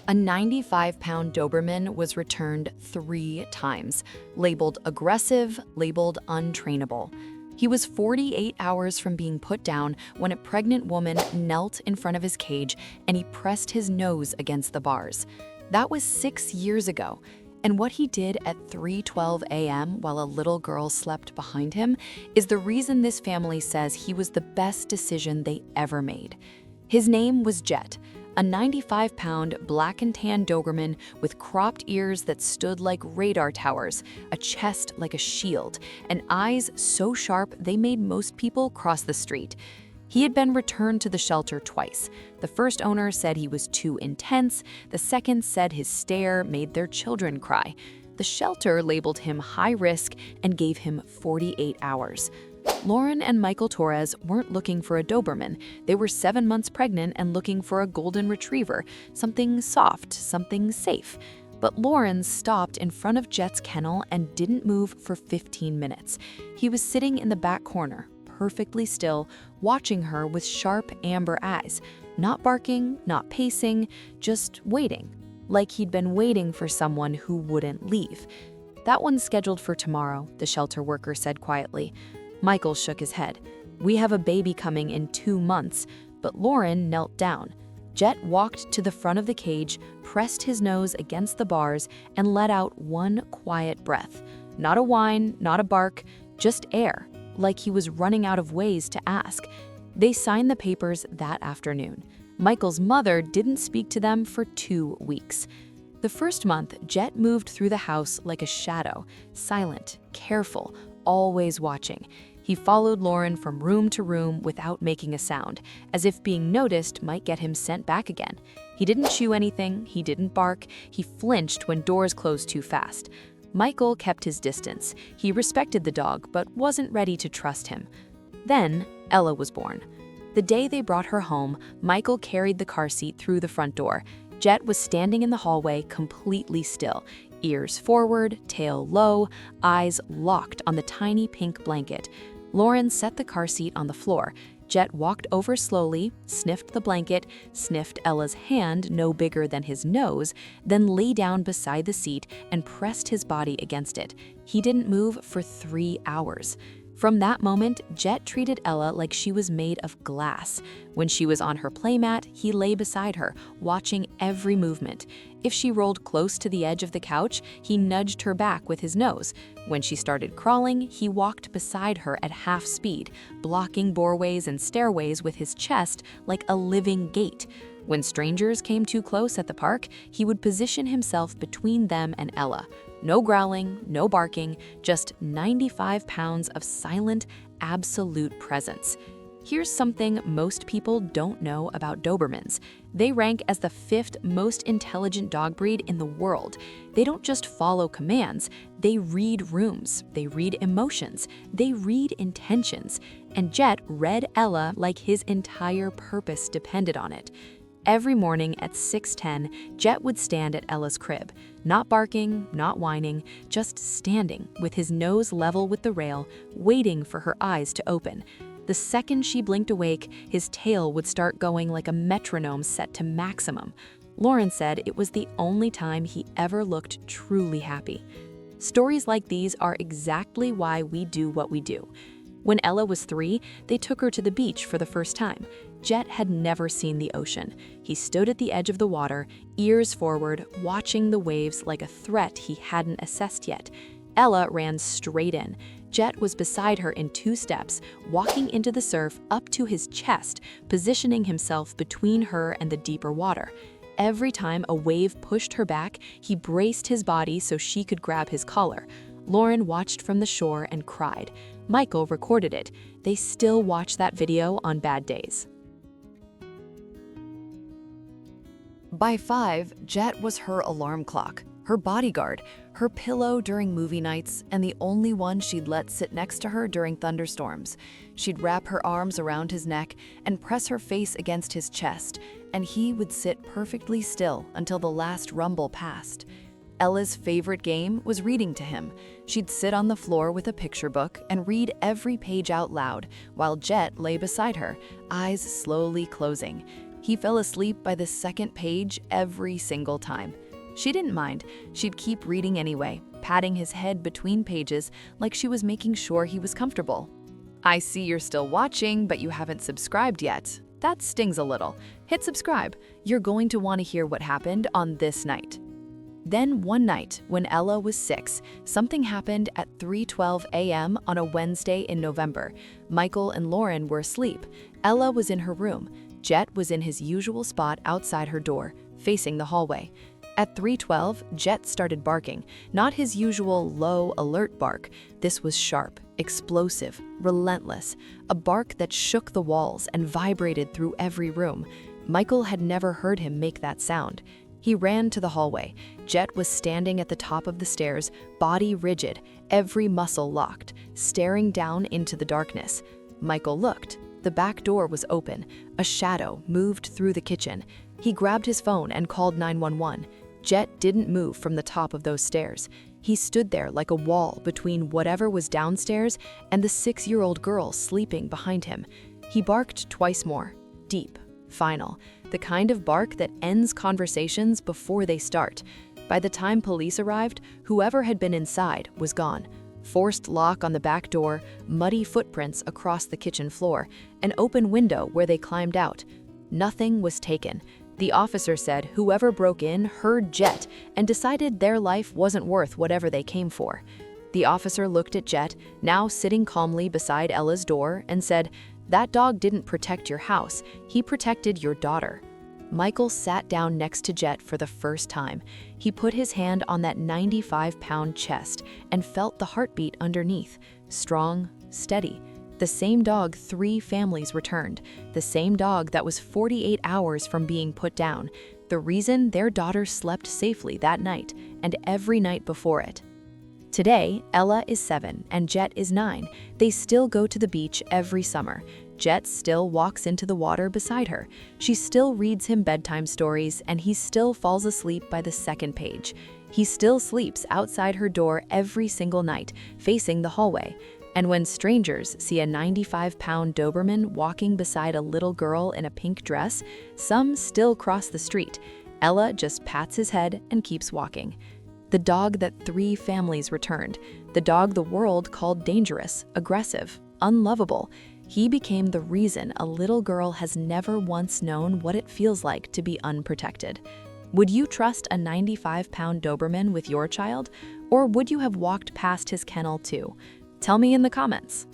A 95-pound Doberman was returned 3 times, labeled aggressive, labeled untrainable. He was 48 hours from being put down when a pregnant woman knelt in front of his cage and he pressed his nose against the bars. That was 6 years ago. And what he did at 3:12 a.m. while a little girl slept behind him is the reason this family says he was the best decision they ever made. His name was Jet, a 95-pound black and tan Doberman with cropped ears that stood like radar towers, a chest like a shield, and eyes so sharp they made most people cross the street. He had been returned to the shelter twice. The first owner said he was too intense. The second said his stare made their children cry. The shelter labeled him high risk and gave him 48 hours. Lauren and Michael Torres weren't looking for a Doberman. They were 7 months pregnant and looking for a golden retriever, something soft, something safe. But Lauren stopped in front of Jet's kennel and didn't move for 15 minutes. He was sitting in the back corner, perfectly still, watching her with sharp amber eyes, not barking, not pacing, just waiting, like he'd been waiting for someone who wouldn't leave. "That one's scheduled for tomorrow," the shelter worker said quietly. Michael shook his head. "We have a baby coming in 2 months," but Lauren knelt down. Jet walked to the front of the cage, pressed his nose against the bars, and let out one quiet breath. Not a whine, not a bark, just air, like he was running out of ways to ask. They signed the papers that afternoon. Michael's mother didn't speak to them for 2 weeks. The first month, Jet moved through the house like a shadow, silent, careful, always watching. He followed Lauren from room to room without making a sound, as if being noticed might get him sent back again. He didn't chew anything, he didn't bark, he flinched when doors closed too fast. Michael kept his distance. He respected the dog, but wasn't ready to trust him. Then, Ella was born. The day they brought her home, Michael carried the car seat through the front door. Jet was standing in the hallway, completely still, ears forward, tail low, eyes locked on the tiny pink blanket. Lauren set the car seat on the floor. Jet walked over slowly, sniffed the blanket, sniffed Ella's hand no bigger than his nose, then lay down beside the seat and pressed his body against it. He didn't move for 3 hours. From that moment, Jet treated Ella like she was made of glass. When she was on her playmat, he lay beside her, watching every movement. If she rolled close to the edge of the couch, he nudged her back with his nose. When she started crawling, he walked beside her at half speed, blocking doorways and stairways with his chest like a living gate. When strangers came too close at the park, he would position himself between them and Ella. No growling, no barking, just 95 pounds of silent, absolute presence. Here's something most people don't know about Dobermans. They rank as the 5th most intelligent dog breed in the world. They don't just follow commands, they read rooms, they read emotions, they read intentions. And Jet read Ella like his entire purpose depended on it. Every morning at 6:10, Jet would stand at Ella's crib, not barking, not whining, just standing with his nose level with the rail, waiting for her eyes to open. The second she blinked awake, his tail would start going like a metronome set to maximum. Lauren said it was the only time he ever looked truly happy. Stories like these are exactly why we do what we do. When Ella was 3, they took her to the beach for the first time. Jet had never seen the ocean. He stood at the edge of the water, ears forward, watching the waves like a threat he hadn't assessed yet. Ella ran straight in. Jet was beside her in 2 steps, walking into the surf up to his chest, positioning himself between her and the deeper water. Every time a wave pushed her back, he braced his body so she could grab his collar. Lauren watched from the shore and cried. Michael recorded it. They still watch that video on bad days. By 5, Jet was her alarm clock, her bodyguard, her pillow during movie nights, and the only one she'd let sit next to her during thunderstorms. She'd wrap her arms around his neck and press her face against his chest, and he would sit perfectly still until the last rumble passed. Ella's favorite game was reading to him. She'd sit on the floor with a picture book and read every page out loud, while Jet lay beside her, eyes slowly closing. He fell asleep by the second page every single time. She didn't mind. She'd keep reading anyway, patting his head between pages like she was making sure he was comfortable. I see you're still watching, but you haven't subscribed yet. That stings a little. Hit subscribe. You're going to want to hear what happened on this night. Then one night, when Ella was 6, something happened at 3:12 a.m. on a Wednesday in November. Michael and Lauren were asleep. Ella was in her room. Jet was in his usual spot outside her door, facing the hallway. At 3:12, Jet started barking, not his usual low, alert bark. This was sharp, explosive, relentless, a bark that shook the walls and vibrated through every room. Michael had never heard him make that sound. He ran to the hallway. Jet was standing at the top of the stairs, body rigid, every muscle locked, staring down into the darkness. Michael looked. The back door was open. A shadow moved through the kitchen. He grabbed his phone and called 911. Jet didn't move from the top of those stairs. He stood there like a wall between whatever was downstairs and the 6-year-old girl sleeping behind him. He barked twice more, deep, final, the kind of bark that ends conversations before they start. By the time police arrived, whoever had been inside was gone. Forced lock on the back door, muddy footprints across the kitchen floor, an open window where they climbed out. Nothing was taken. The officer said whoever broke in heard Jet and decided their life wasn't worth whatever they came for. The officer looked at Jet, now sitting calmly beside Ella's door, and said, "That dog didn't protect your house, he protected your daughter." Michael sat down next to Jet for the first time. He put his hand on that 95-pound chest and felt the heartbeat underneath, strong, steady. The same dog 3 families returned, the same dog that was 48 hours from being put down, the reason their daughter slept safely that night and every night before it. Today, Ella is 7 and Jet is 9. They still go to the beach every summer. Jet still walks into the water beside her. She still reads him bedtime stories, and he still falls asleep by the second page. He still sleeps outside her door every single night, facing the hallway. And when strangers see a 95-pound Doberman walking beside a little girl in a pink dress, some still cross the street. Ella just pats his head and keeps walking. The dog that 3 families returned, the dog the world called dangerous, aggressive, unlovable. He became the reason a little girl has never once known what it feels like to be unprotected. Would you trust a 95-pound Doberman with your child? Or would you have walked past his kennel too? Tell me in the comments.